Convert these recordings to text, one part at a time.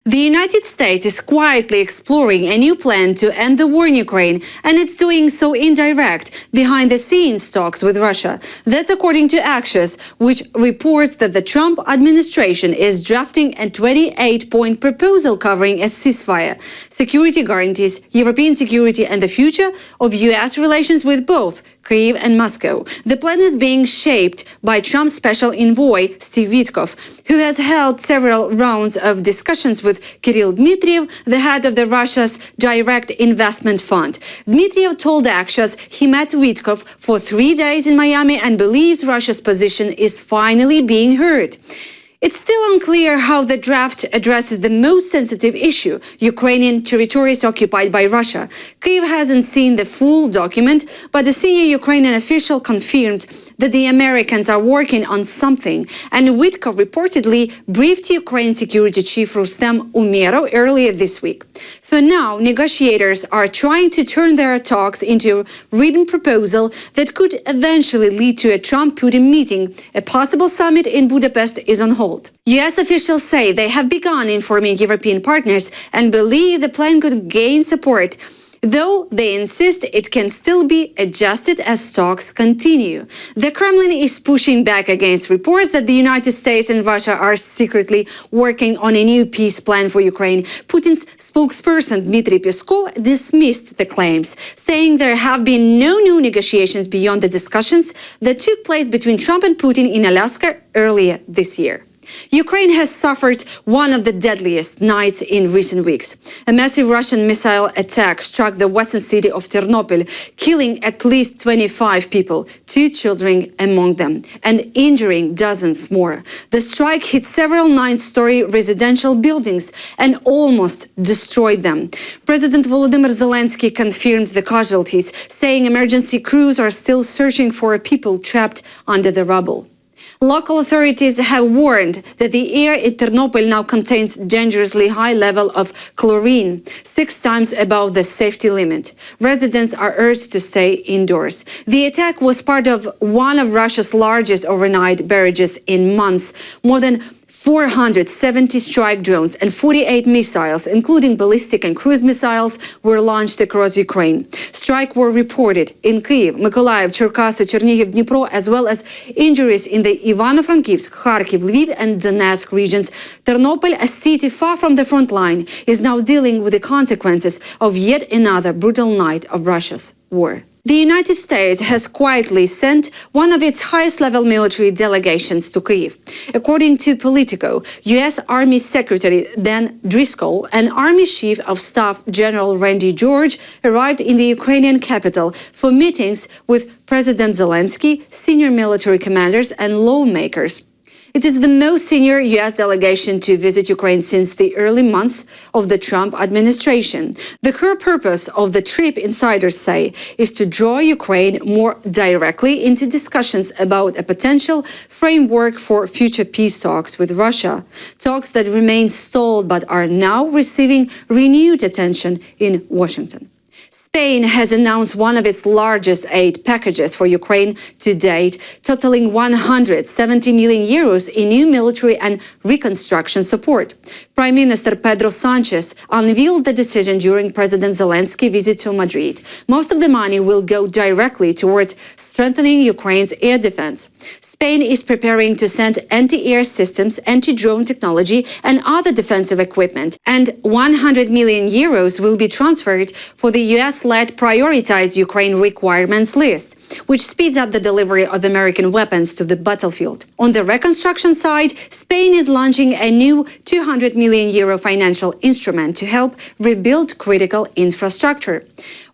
The United States is quietly exploring a new plan to end the war in Ukraine, and it's doing so indirect, behind-the-scenes talks with Russia. That's according to Axios, which reports that the Trump administration is drafting a 28-point proposal covering a ceasefire, security guarantees, European security and the future of U.S. relations with both Kyiv and Moscow. The plan is being shaped by Trump's special envoy, Steve Witkoff, who has held several rounds of discussions with Kirill Dmitriev, the head of Russia's Direct Investment Fund. Dmitriev told Axios he met Witkoff for 3 days in Miami and believes Russia's position is finally being heard. It's still unclear how the draft addresses the most sensitive issue, Ukrainian territories occupied by Russia. Kyiv hasn't seen the full document, but a senior Ukrainian official confirmed that the Americans are working on something, and Witkoff reportedly briefed Ukraine security chief Rustem Umerov earlier this week. For now, negotiators are trying to turn their talks into a written proposal that could eventually lead to a Trump-Putin meeting. A possible summit in Budapest is on hold. U.S. officials say they have begun informing European partners and believe the plan could gain support, though they insist it can still be adjusted as talks continue. The Kremlin is pushing back against reports that the United States and Russia are secretly working on a new peace plan for Ukraine. Putin's spokesperson Dmitry Peskov dismissed the claims, saying there have been no new negotiations beyond the discussions that took place between Trump and Putin in Alaska earlier this year. Ukraine has suffered one of the deadliest nights in recent weeks. A massive Russian missile attack struck the western city of Ternopil, killing at least 25 people, 2 children among them, and injuring dozens more. The strike hit several 9-story residential buildings and almost destroyed them. President Volodymyr Zelenskyy confirmed the casualties, saying emergency crews are still searching for people trapped under the rubble. Local authorities have warned that the air in Ternopil now contains dangerously high level of chlorine, 6 times above the safety limit. Residents are urged to stay indoors. The attack was part of one of Russia's largest overnight barrages in months. More than 470 strike drones and 48 missiles, including ballistic and cruise missiles, were launched across Ukraine. Strikes were reported in Kyiv, Mykolaiv, Cherkasy, Chernihiv, Dnipro, as well as injuries in the Ivano-Frankivsk, Kharkiv, Lviv and Donetsk regions. Ternopil, a city far from the front line, is now dealing with the consequences of yet another brutal night of Russia's war. The United States has quietly sent one of its highest-level military delegations to Kyiv. According to Politico, U.S. Army Secretary Dan Driscoll and Army Chief of Staff General Randy George arrived in the Ukrainian capital for meetings with President Zelenskyy, senior military commanders and lawmakers. It is the most senior U.S. delegation to visit Ukraine since the early months of the Trump administration. The core purpose of the trip, insiders say, is to draw Ukraine more directly into discussions about a potential framework for future peace talks with Russia, talks that remain stalled but are now receiving renewed attention in Washington. Spain has announced one of its largest aid packages for Ukraine to date, totaling 170 million euros in new military and reconstruction support. Prime Minister Pedro Sanchez unveiled the decision during President Zelensky's visit to Madrid. Most of the money will go directly towards strengthening Ukraine's air defense. Spain is preparing to send anti-air systems, anti-drone technology and other defensive equipment, and 100 million euros will be transferred for the US-led Prioritized Ukraine Requirements list, which speeds up the delivery of American weapons to the battlefield. On the reconstruction side, Spain is launching a new 200 million euro financial instrument to help rebuild critical infrastructure.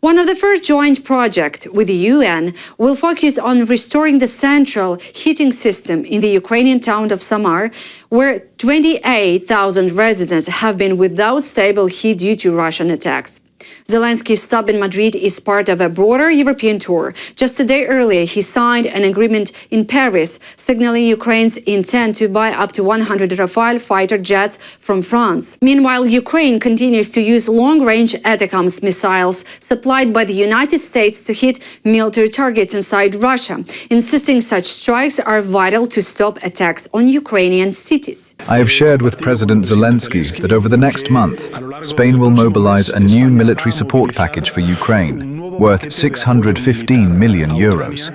One of the first joint projects with the UN will focus on restoring the central heating system in the Ukrainian town of Samar, where 28,000 residents have been without stable heat due to Russian attacks. Zelensky's stop in Madrid is part of a broader European tour. Just a day earlier, he signed an agreement in Paris, signaling Ukraine's intent to buy up to 100 Rafale fighter jets from France. Meanwhile, Ukraine continues to use long-range ATACMS missiles supplied by the United States to hit military targets inside Russia, insisting such strikes are vital to stop attacks on Ukrainian cities. I have shared with President Zelensky that over the next month, Spain will mobilize a new military support package for Ukraine, worth 615 million euros.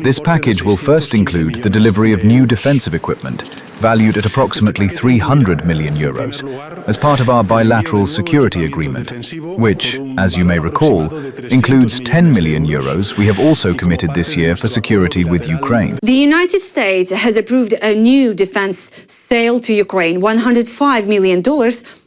This package will first include the delivery of new defensive equipment, valued at approximately 300 million euros, as part of our bilateral security agreement, which, as you may recall, includes 10 million euros we have also committed this year for security with Ukraine. The United States has approved a new defense sale to Ukraine, $105 million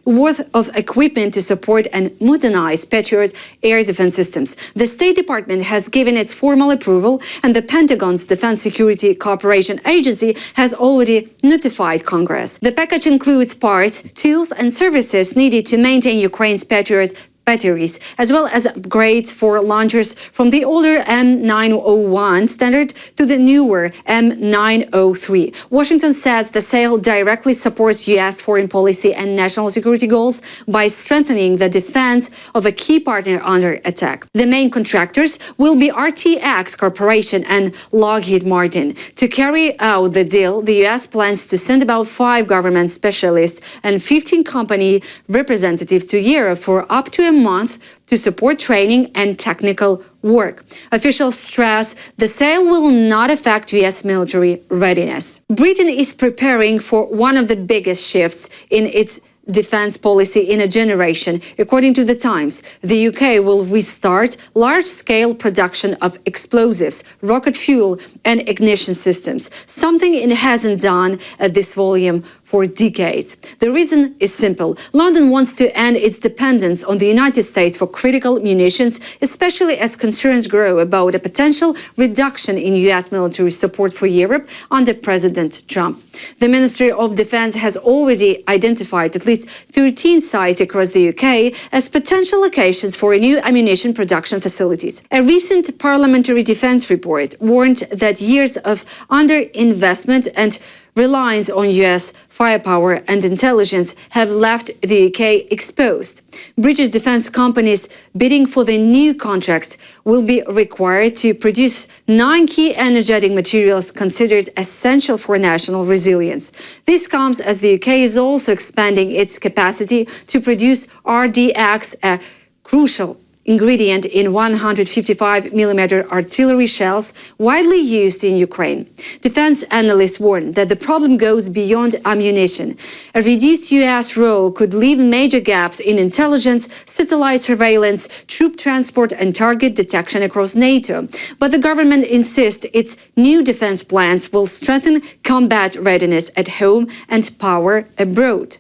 worth of equipment to support and modernize Patriot air defense systems. The State Department has given its formal approval, and the Pentagon's Defense Security Cooperation Agency has already notified Congress. The package includes parts, tools, and services needed to maintain Ukraine's Patriot batteries, as well as upgrades for launchers from the older M901 standard to the newer M903. Washington says the sale directly supports U.S. foreign policy and national security goals by strengthening the defense of a key partner under attack. The main contractors will be RTX Corporation and Lockheed Martin. To carry out the deal, the U.S. plans to send about 5 government specialists and 15 company representatives to Europe for up to a month to support training and technical work. Officials stress the sale will not affect U.S. military readiness. Britain is preparing for one of the biggest shifts in its defense policy in a generation. According to The Times, the UK will restart large-scale production of explosives, rocket fuel, and ignition systems, something it hasn't done at this volume for decades. The reason is simple. London wants to end its dependence on the United States for critical munitions, especially as concerns grow about a potential reduction in U.S. military support for Europe under President Trump. The Ministry of Defense has already identified at least 13 sites across the UK as potential locations for new ammunition production facilities. A recent parliamentary defense report warned that years of underinvestment and reliance on US firepower and intelligence have left the UK exposed. British defense companies bidding for the new contracts will be required to produce 9 key energetic materials considered essential for national resilience. This comes as the UK is also expanding its capacity to produce RDX, a crucial ingredient in 155mm artillery shells widely used in Ukraine. Defense analysts warn that the problem goes beyond ammunition. A reduced U.S. role could leave major gaps in intelligence, satellite surveillance, troop transport, and target detection across NATO. But the government insists its new defense plans will strengthen combat readiness at home and power abroad.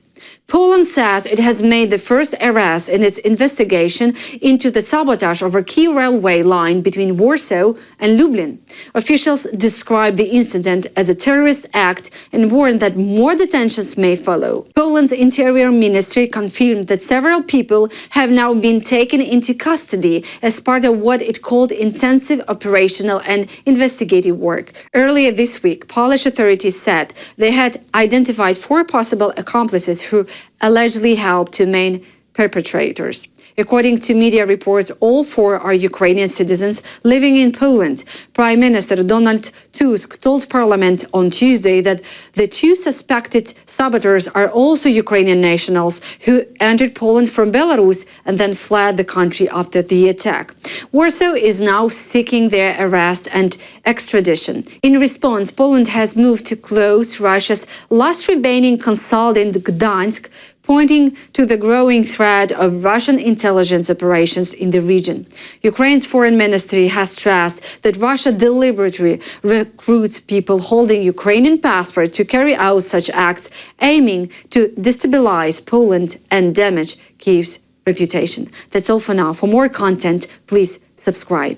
Poland says it has made the first arrest in its investigation into the sabotage of a key railway line between Warsaw and Lublin. Officials describe the incident as a terrorist act and warn that more detentions may follow. Poland's Interior Ministry confirmed that several people have now been taken into custody as part of what it called intensive operational and investigative work. Earlier this week, Polish authorities said they had identified 4 possible accomplices who allegedly helped 2 main perpetrators. According to media reports, all 4 are Ukrainian citizens living in Poland. Prime Minister Donald Tusk told Parliament on Tuesday that the 2 suspected saboteurs are also Ukrainian nationals who entered Poland from Belarus and then fled the country after the attack. Warsaw is now seeking their arrest and extradition. In response, Poland has moved to close Russia's last remaining consulate in Gdansk, pointing to the growing threat of Russian intelligence operations in the region. Ukraine's foreign ministry has stressed that Russia deliberately recruits people holding Ukrainian passports to carry out such acts, aiming to destabilize Poland and damage Kyiv's reputation. That's all for now. For more content, please subscribe.